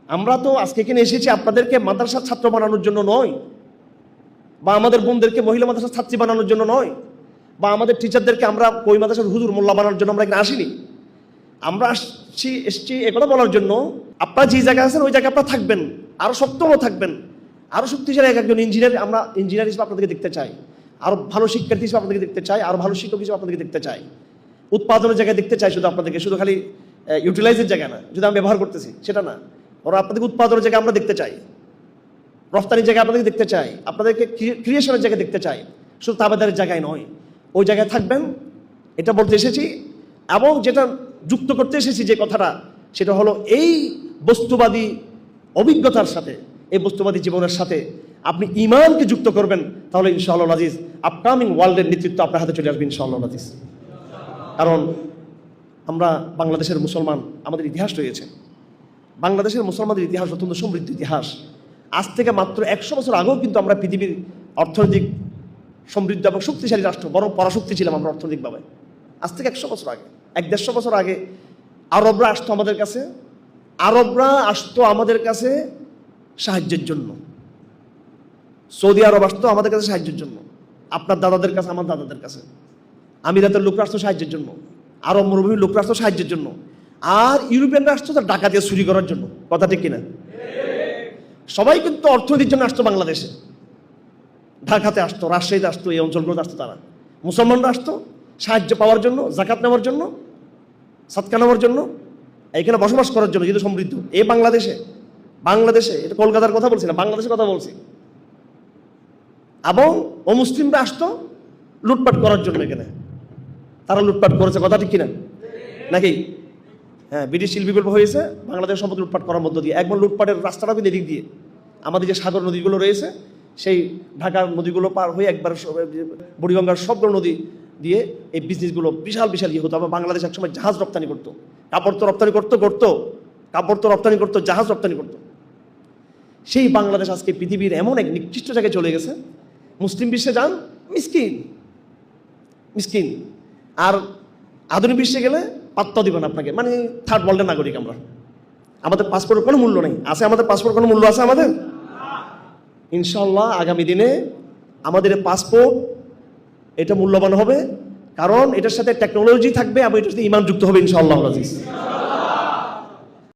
আমরা তো আজকে এখানে এসেছি আপনাদেরকে মাদ্রাসার ছাত্র বানানোর জন্য নয়, বা আমাদের বোনদেরকে মহিলা মাদ্রাসার ছাত্রী বানানোর জন্য নয়, বা আমাদের টিচারদেরকে আমরা ওই মাদ্রাসার হুজুর মোল্লা বানানোর জন্য আমরা এখানে আসিনি। আমরা এসছি একথা বলার জন্য, আপনারা যে জায়গায় আছেন ওই জায়গায় আপনারা থাকবেন, আরো শক্তও থাকবেন, আরো শক্তিশালী একজন ইঞ্জিনিয়ার, আমরা ইঞ্জিনিয়ার হিসেবে আপনাদেরকে দেখতে চাই, আরো ভালো শিক্ষার্থী হিসেবে আপনাদেরকে দেখতে চাই, আরো ভালো শিক্ষক হিসেবে আপনাদেরকে দেখতে চাই, উৎপাদনের জায়গায় দেখতে চাই শুধু আপনাদেরকে, শুধু খালি ইউটিলাইজের জায়গা না, যদি আমি ব্যবহার করতেছি সেটা না, ওরা আপনাদেরকে উৎপাদনের জায়গায় আমরা দেখতে চাই, রফতানির জায়গায় আপনাদেরকে দেখতে চাই, আপনাদেরকে ক্রিয়েশনের জায়গায় দেখতে চাই, শুধু তাবেদারের জায়গায় নয়। ওই জায়গায় থাকবেন, এটা বলতে এসেছি। এবং যেটা যুক্ত করতে এসেছি যে কথাটা, সেটা হলো এই বস্তুবাদী অভিজ্ঞতার সাথে, এই বস্তুবাদী জীবনের সাথে আপনি ঈমানকে যুক্ত করবেন, তাহলে ইনশাআল্লাহ আজিজ আপকামিং ওয়ার্ল্ডের নেতৃত্ব আপনার হাতে চলে আসবে ইনশাআল্লাহ আজিজ। কারণ আমরা বাংলাদেশের মুসলমান, আমাদের ইতিহাস রয়েছে, বাংলাদেশের মুসলমানদের ইতিহাস অত্যন্ত সমৃদ্ধ ইতিহাস। আজ থেকে মাত্র 100 বছর আগেও কিন্তু আমরা পৃথিবীর অর্থনৈতিক সমৃদ্ধ এবং শক্তিশালী রাষ্ট্র, বরং পরাশক্তি ছিলাম আমরা অর্থনৈতিকভাবে। আজ থেকে 100 বছর আগে, 150 বছর আগে আরবরা আসতো আমাদের কাছে, সাহায্যের জন্য। সৌদি আরব আসতো আমাদের কাছে সাহায্যের জন্য, আপনার দাদাদের কাছে, আমার দাদাদের কাছে। আমিরাতের লোকরা আসতো সাহায্যের জন্য, আরব মরুভূমির লোকরা আসতো সাহায্যের জন্য, আর ইউরোপিয়ানরা আসতো তার ডাকাতি চুরি করার জন্য। কথা ঠিক কিনা? সবাই কিন্তু অর্থনীতির জন্য আসতো বাংলাদেশে, ঢাকাতে আসতো, রাজশাহীতে আসতো, এই অঞ্চলগুলোতে আসতো তারা। মুসলমানরা আসতো সাহায্য পাওয়ার জন্য, জাকাত নেওয়ার জন্য, সাদকা নেওয়ার জন্য, এখানে বসবাস করার জন্য, যেহেতু সমৃদ্ধ। এই বাংলাদেশে এটা কলকাতার কথা বলছি না, বাংলাদেশের কথা বলছি। এবং অমুসলিমরা আসতো লুটপাট করার জন্য এখানে, তারা লুটপাট করেছে। কথা ঠিক কিনা? নাকি? হ্যাঁ, ব্রিটিশ শিল্পী বিপ্লব হয়েছে বাংলাদেশ সম্পদ লুটপাট করার মধ্য দিয়ে। একবার লুটপাটের রাস্তাটা কিন্তু এদিক দিয়ে, আমাদের যে সাগর নদীগুলো রয়েছে, সেই ঢাকার নদীগুলো পার হয়ে একবার বুড়িগঙ্গার সবগুলো নদী দিয়ে এই বিজনেসগুলো বিশাল বিশাল ইয়ে হতো। আবার বাংলাদেশ একসময় জাহাজ রপ্তানি করতো, কাপড় তো রপ্তানি করতো, জাহাজ রপ্তানি করতো। সেই বাংলাদেশ আজকে পৃথিবীর এমন এক নিকৃষ্ট জায়গায় চলে গেছে। মুসলিম বিশ্বে যান, মিসকিন, আর আধুনিক বিশ্বে গেলে পাত্তা দিবেন আপনাকে, মানে থার্ড ওয়ার্ল্ডের নাগরিক আমরা। আমাদের পাসপোর্টের কোনো মূল্য নেই। আমাদের পাসপোর্ট কোনো মূল্য আছে আমাদের? ইনশাআল্লাহ আগামী দিনে আমাদের পাসপোর্ট এটা মূল্যবান হবে, কারণ এটার সাথে টেকনোলজি থাকবে এবং এটার সাথে ঈমান যুক্ত হবে ইনশাআল্লাহ আজিজ।